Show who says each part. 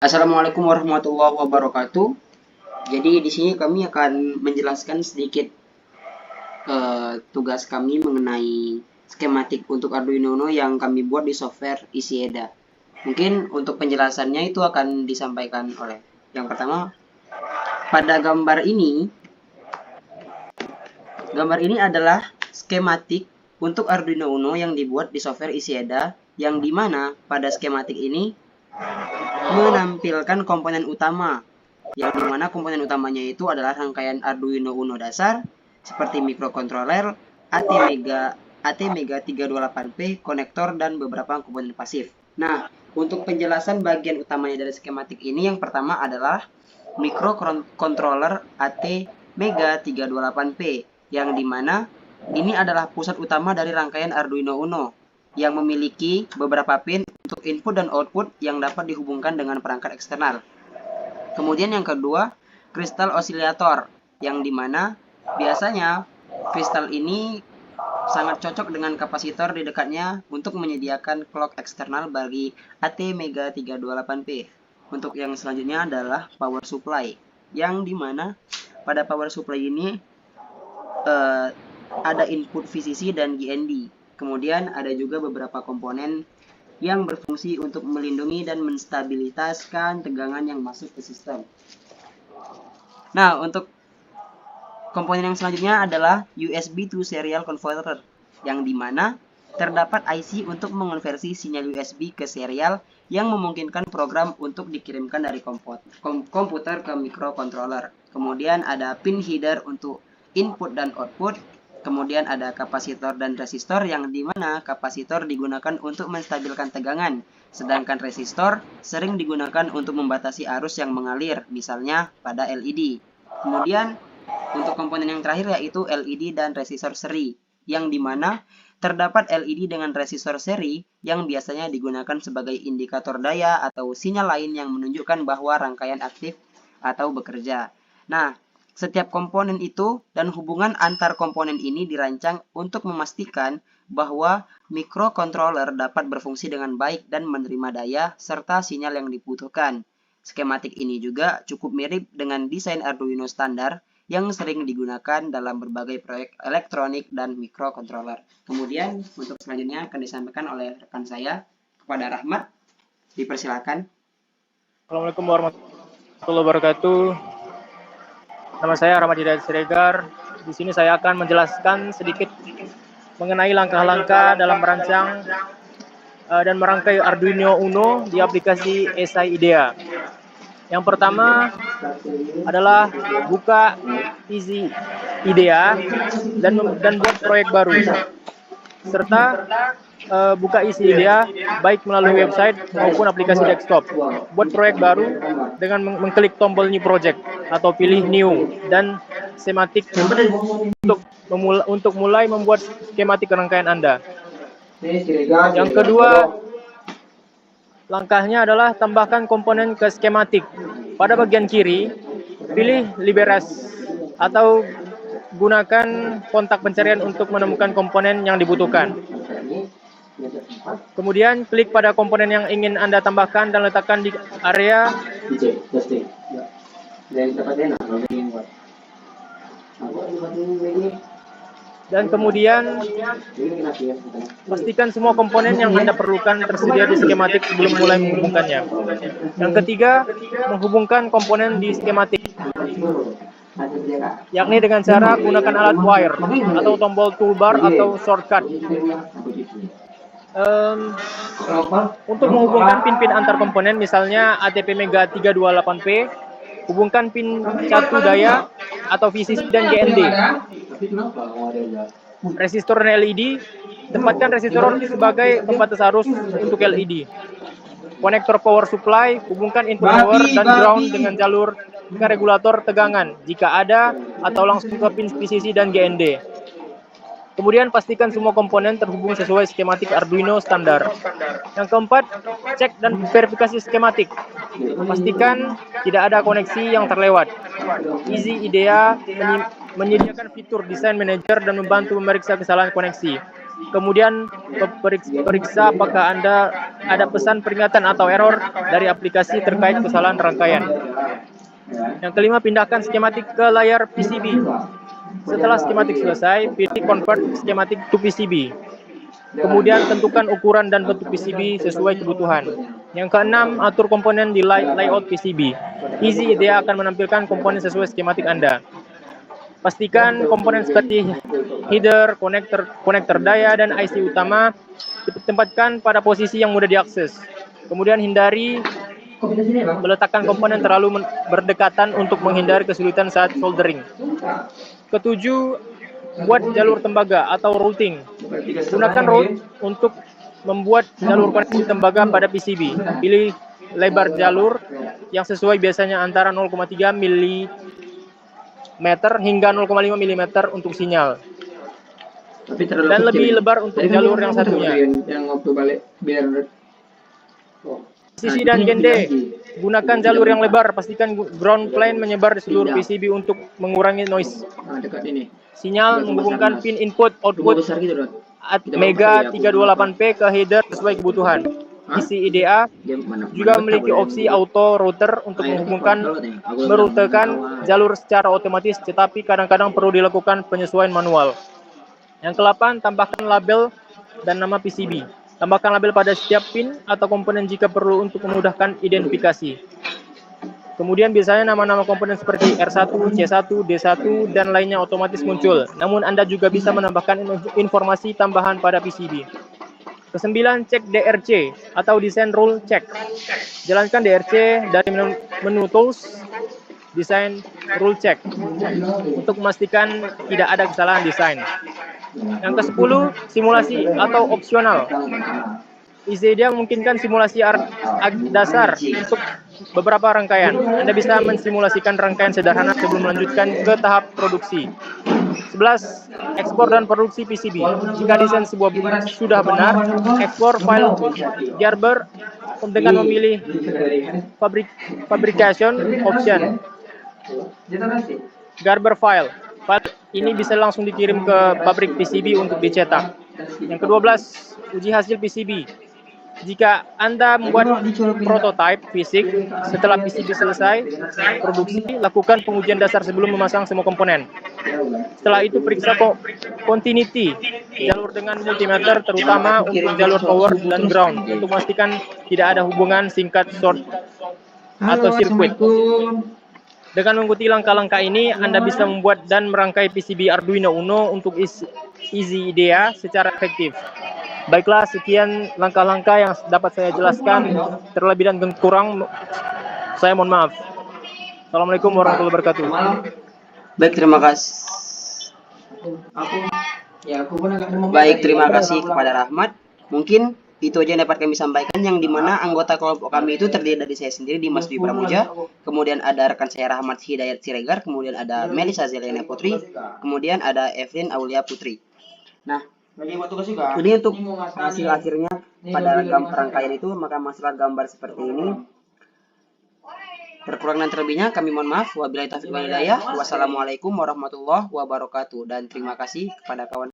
Speaker 1: Assalamualaikum warahmatullahi wabarakatuh. Jadi di sini kami akan menjelaskan sedikit tugas kami mengenai skematik untuk Arduino Uno yang kami buat di software Isieda. Mungkin untuk penjelasannya itu akan disampaikan oleh yang pertama. Pada gambar ini adalah skematik untuk Arduino Uno yang dibuat di software Isieda, yang dimana pada skematik ini menampilkan komponen utama, yang dimana komponen utamanya itu adalah rangkaian Arduino Uno dasar seperti mikrokontroler, ATmega 328P, konektor, dan beberapa komponen pasif. Nah, untuk penjelasan bagian utamanya dari skematik ini, yang pertama adalah mikrokontroler ATmega 328P, yang dimana ini adalah pusat utama dari rangkaian Arduino Uno yang memiliki beberapa pin untuk input dan output yang dapat dihubungkan dengan perangkat eksternal. Kemudian yang kedua, kristal osilator, yang dimana biasanya kristal ini sangat cocok dengan kapasitor di dekatnya untuk menyediakan clock eksternal bagi ATmega 328P. Untuk yang selanjutnya adalah power supply, yang dimana pada power supply ini ada input VCC dan GND. Kemudian ada juga beberapa komponen yang berfungsi untuk melindungi dan menstabilitaskan tegangan yang masuk ke sistem. Nah, untuk komponen yang selanjutnya adalah USB to serial converter, yang dimana terdapat IC untuk mengonversi sinyal USB ke serial yang memungkinkan program untuk dikirimkan dari komputer ke mikrocontroller. Kemudian ada pin header untuk input dan output. Kemudian ada kapasitor dan resistor, yang dimana kapasitor digunakan untuk menstabilkan tegangan, sedangkan resistor sering digunakan untuk membatasi arus yang mengalir, misalnya pada LED. Kemudian untuk komponen yang terakhir yaitu LED dan resistor seri, yang dimana terdapat LED dengan resistor seri yang biasanya digunakan sebagai indikator daya atau sinyal lain yang menunjukkan bahwa rangkaian aktif atau bekerja. Nah, setiap komponen itu dan hubungan antar komponen ini dirancang untuk memastikan bahwa mikrokontroler dapat berfungsi dengan baik dan menerima daya serta sinyal yang dibutuhkan. Skematik ini juga cukup mirip dengan desain Arduino standar yang sering digunakan dalam berbagai proyek elektronik dan mikrokontroler. Kemudian untuk selanjutnya akan disampaikan oleh rekan saya kepada Rahmat. Dipersilakan.
Speaker 2: Assalamualaikum warahmatullahi wabarakatuh. Nama saya Rahmat Hidayat Siregar. Di sini saya akan menjelaskan sedikit mengenai langkah-langkah dalam merancang dan merangkai Arduino Uno di aplikasi SI IDEA. Yang pertama adalah buka Easy IDEA dan buat proyek baru, serta buka isi IDEA baik melalui website maupun aplikasi desktop. Buat proyek baru dengan mengklik tombol New Project atau pilih New dan skematik untuk mulai membuat skematik rangkaian Anda. Yang kedua, langkahnya adalah tambahkan komponen ke skematik. Pada bagian kiri, pilih Liberas atau gunakan kontak pencarian untuk menemukan komponen yang dibutuhkan. Kemudian klik pada komponen yang ingin Anda tambahkan dan letakkan di area dan kemudian pastikan semua komponen yang Anda perlukan tersedia di skematik sebelum mulai menghubungkannya. Yang ketiga, menghubungkan komponen di skematik, yakni dengan cara gunakan alat wire atau tombol toolbar atau shortcut. Untuk menghubungkan pin-pin antar komponen, misalnya ATmega 328P, hubungkan pin catu daya atau VCC dan GND. Resistor dan LED, tempatkan resistor sebagai pembatas arus untuk LED. Konektor power supply, hubungkan input power dan ground dengan jalur ke regulator tegangan jika ada atau langsung ke pin VCC dan GND. Kemudian pastikan semua komponen terhubung sesuai skematik Arduino standar. Yang keempat, cek dan verifikasi skematik. Pastikan tidak ada koneksi yang terlewat. Easy IDEA menyediakan fitur Design Manager dan membantu memeriksa kesalahan koneksi. kemudian periksa apakah Anda ada pesan peringatan atau error dari aplikasi terkait kesalahan rangkaian. Yang kelima, pindahkan skematik ke layar PCB. Setelah skematik selesai, pilih Convert Schematic to PCB. Kemudian tentukan ukuran dan bentuk PCB sesuai kebutuhan. Yang keenam, atur komponen di layout PCB. Easy IDEA akan menampilkan komponen sesuai skematik Anda. Pastikan komponen seperti header, konektor daya, dan IC utama ditempatkan pada posisi yang mudah diakses. Kemudian hindari meletakkan komponen terlalu berdekatan untuk menghindari kesulitan saat soldering. Ketujuh, buat jalur tembaga atau routing. Gunakan route untuk membuat jalur koneksi tembaga pada PCB. Pilih lebar jalur yang sesuai, biasanya antara 0,3 mm hingga 0,5 mm untuk sinyal. Dan lebih lebar untuk jalur yang satunya. Sisi dan gende. Gunakan jalur yang lebar, pastikan ground plane menyebar di seluruh PCB untuk mengurangi noise. Sinyal menghubungkan pin input output Mega 328P ke header sesuai kebutuhan. Isi IDEA juga memiliki opsi auto router untuk merutekan jalur secara otomatis, tetapi kadang-kadang perlu dilakukan penyesuaian manual. Yang ke-8, tambahkan label dan nama PCB. Tambahkan label pada setiap pin atau komponen jika perlu untuk memudahkan identifikasi. Kemudian biasanya nama-nama komponen seperti R1, C1, D1, dan lainnya otomatis muncul. Namun Anda juga bisa menambahkan informasi tambahan pada PCB. Ke-9, cek DRC atau Design Rule Check. Jalankan DRC dari menu Tools, Design Rule Check untuk memastikan tidak ada kesalahan desain. Yang ke-10, simulasi atau opsional. IZIDEA memungkinkan simulasi dasar untuk beberapa rangkaian. Anda bisa mensimulasikan rangkaian sederhana sebelum melanjutkan ke tahap produksi. 11. Ekspor dan produksi PCB. Jika desain sebuah sudah benar, ekspor file Gerber dengan memilih fabrication option. Gerber file. File ini bisa langsung dikirim ke pabrik PCB untuk dicetak. Yang ke-12, uji hasil PCB. Jika Anda membuat prototipe fisik, setelah PCB selesai produksi, lakukan pengujian dasar sebelum memasang semua komponen. Setelah itu periksa continuity jalur dengan multimeter, terutama untuk jalur power dan ground, untuk memastikan tidak ada hubungan singkat short atau sirkuit. Dengan mengikuti langkah-langkah ini, Anda bisa membuat dan merangkai PCB Arduino Uno untuk Easy IDEA secara efektif. Baiklah, sekian langkah-langkah yang dapat saya jelaskan. Terlebih dan kurang, saya mohon maaf. Assalamualaikum warahmatullahi wabarakatuh.
Speaker 1: Baik, terima kasih. Baik, terima kasih kepada Rahmat. Mungkin itu aja yang dapat kami sampaikan, yang dimana anggota kelompok kami itu terdiri dari saya sendiri, Dimas Dwi Pramuja, kemudian ada rekan saya Rahmat Hidayat Siregar, kemudian ada Melisa Zeliana Putri, kemudian ada Evelyn Aulia Putri. Nah, ini untuk hasil akhirnya pada rangkaian itu, maka masalah gambar seperti ini. Terkurang dan terlebihnya kami mohon maaf. Wabillahi taufiq wal hidayah. Wassalamualaikum warahmatullahi wabarakatuh. Dan terima kasih kepada kawan